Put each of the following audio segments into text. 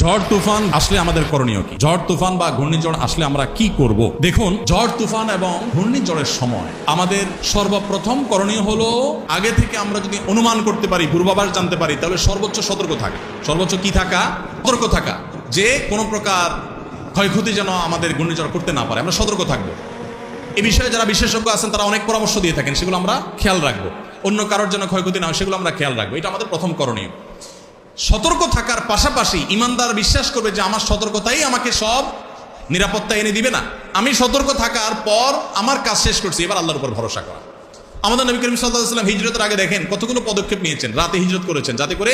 ঝড় তুফান আসলে আমাদের করণীয় কি? ঝড় তুফান বা ঘূর্ণিঝড় আসলে আমরা কি করব? দেখুন, ঝড় তুফান এবং ঘূর্ণিঝড়ের সময় আমাদের সর্বপ্রথম করণীয় হলো, আগে থেকে আমরা যদি অনুমান করতে পারি, পূর্বাভাস জানতে পারি, তাহলে সর্বোচ্চ সতর্ক থাকা। সর্বোচ্চ কি থাকা? সতর্ক থাকা, যে কোনো প্রকার ক্ষয়ক্ষতি যেন আমাদের ঘূর্ণিঝড় করতে না পারে, আমরা সতর্ক থাকবো। এই বিষয়ে যারা বিশেষজ্ঞ আছেন তারা অনেক পরামর্শ দিয়ে থাকেন, সেগুলো আমরা খেয়াল রাখবো। অন্য কারোর যেন ক্ষয়ক্ষতি না হয় সেগুলো আমরা খেয়াল রাখবো। এটা আমাদের প্রথম করণীয়। সতর্ক থাকার পাশাপাশি ইমানদার বিশ্বাস করবে যে আমার সতর্কতাই আমাকে সব নিরাপত্তা এনে দিবে না। আমি সতর্ক থাকার পর আমার কাজ শেষ করছি, এবার আল্লাহর উপর ভরসা করা। আমাদের নবী করিম সাল্লাল্লাহু আলাইহি ওয়াসাল্লাম হিজরতের আগে দেখেন কতগুলো পদক্ষেপ নিয়েছেন। রাতে হিজরত করেছেন যাতে করে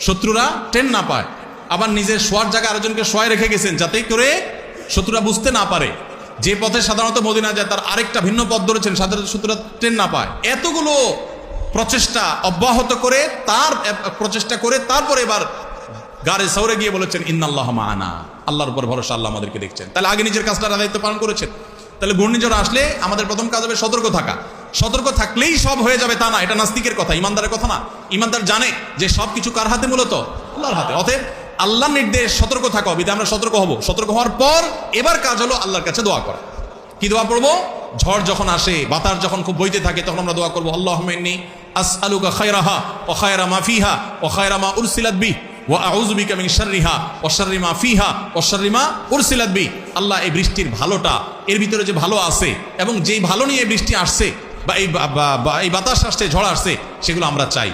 শত্রুরা ট্রেন না পায়। আবার নিজের শোয়ার জায়গায় আরেকজনকে শোয়ায় রেখে গেছেন যাতে করে শত্রুরা বুঝতে না পারে। যে পথে সাধারণত মদিনা যায় তার আরেকটা ভিন্ন পথ ধরেছেন, সাধারণত শত্রুরা ট্রেন না পায়। এতগুলো প্রচেষ্টা অব্যাহত করে তারপরে এবার গারে সৌরে গিয়ে বলেছেন ইন্নাল্লাহ মা'ানা, আল্লাহর উপর ভরসা, আল্লাহ আমাদেরকে দেখছেন। তাহলে আগে নিজের কাজটা দায়িত্ব পালন করেছেন। তাহলে ঘূর্ণিঝড় আসলে আমাদের প্রথম কাজ হবে সতর্ক থাকা। সতর্ক থাকলেই সব হয়ে যাবে তা না, এটা নাস্তিকের কথা, ইমানদারের কথা না। ইমানদার জানে যে সবকিছু কার হাতে? মূলত আল্লাহর হাতে। অতএব আল্লাহর নির্দেশ সতর্ক থাকা হবে, আমরা সতর্ক হব। সতর্ক হওয়ার পর এবার কাজ হলো আল্লাহর কাছে দোয়া করা। কি দোয়া করবো? ঝড় যখন আসে, বাতাস যখন খুব বইতে থাকে, তখন আমরা দোয়া করবো আল্লাহুম্মা ইন্নী আসআলুকা খায়রাহা ওয়া খায়রা মা ফিহা ওয়া খায়রা মা উরসিলাত বিহি ওয়া আউযু বিকা মিন শাররিহা ওয়া শাররি মা ফিহা ওয়া শাররি মা উরসিলাত বিহি। আল্লাহ, এই বৃষ্টির ভালোটা, এর ভিতরে যে ভালো আছে এবং যেই ভালো নিয়ে বৃষ্টি আসছে বা এই বাতাস আসছে, ঝড় আসছে, সেগুলো আমরা চাই।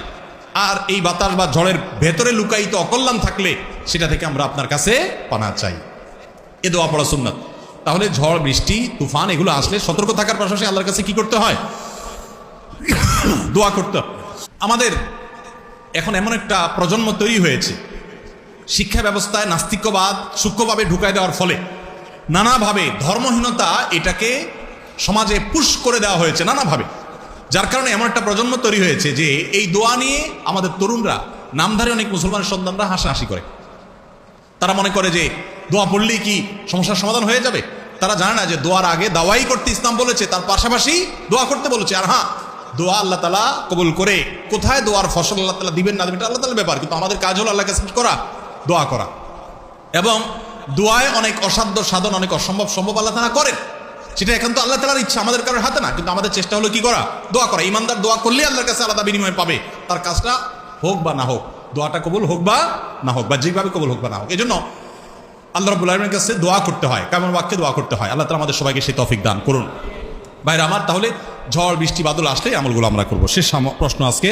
আর এই বাতাস বা ঝড়ের ভেতরে লুকায়িত অকল্যাণ থাকলে সেটা থেকে আমরা আপনার কাছে পানা চাই। এ দোয়া পড়া সুন্নাত। তাহলে ঝড়, বৃষ্টি, তুফান এগুলো আসলে সতর্ক থাকার পাশাপাশি আল্লাহর কাছে কি করতে হয়? দোয়া করতে হয়। আমাদের এখন এমন একটা প্রজন্ম তৈরি হয়েছে, শিক্ষা ব্যবস্থায় নাস্তিক্যবাদ সূক্ষ্মভাবে ঢুকায় দেওয়ার ফলে নানাভাবে ধর্মহীনতা এটাকে সমাজে পুশ করে দেওয়া হয়েছে নানাভাবে। যার কারণে এমন একটা প্রজন্ম তৈরি হয়েছে যে এই দোয়া নিয়ে আমাদের তরুণরা, নামধারী অনেক মুসলমানের সন্তানরা হাসাহাসি করে। তারা মনে করে যে দোয়া পড়লেই কি সমস্যার সমাধান হয়ে যাবে। তারা জানে না যে দোয়ার আগে দাওয়াই করতে ইসলাম বলেছে, তার পাশাপাশি দোয়া করতে বলেছে। আর হ্যাঁ, দোয়া আল্লাহ তাআলা কবুল করে, কোথায় দোয়ার ফসল আল্লাহ তাআলা দিবেন না দিবেন এটা আল্লাহ তাআলার ব্যাপার, কিন্তু আমাদের কাজ হলো আল্লাহর কাছে করা, দোয়া করা। এবং দোয়ায় অনেক অসাধ্য সাধন, অনেক অসম্ভব সম্ভব আল্লাহ তাআলা করেন। সেটা এখন তো আল্লাহ তাআলার ইচ্ছা, আমাদের কারোর হাতে না। কিন্তু আমাদের চেষ্টা হলো কি করা? দোয়া করা। ইমানদার দোয়া করলেই আল্লাহর কাছে আলাদা বিনিময় পাবে, তার কাজটা হোক বা না হোক, দোয়াটা কবুল হোক বা না হোক, বা যেভাবে কবুল হোক বা না হোক। এই জন্য আল্লাহ রাব্বুল আলামিনের কাছে দোয়া করতে হয়, কেমন বাক্যে দোয়া করতে হয়। আল্লাহ তাআলা আমাদের সবাইকে সেই তৌফিক দান করুন। ভাইরা আমার, তাহলে ঝড়, বৃষ্টি, বাদল আসলে আমলগুলো আমরা করবো। শেষ প্রশ্ন আজকে।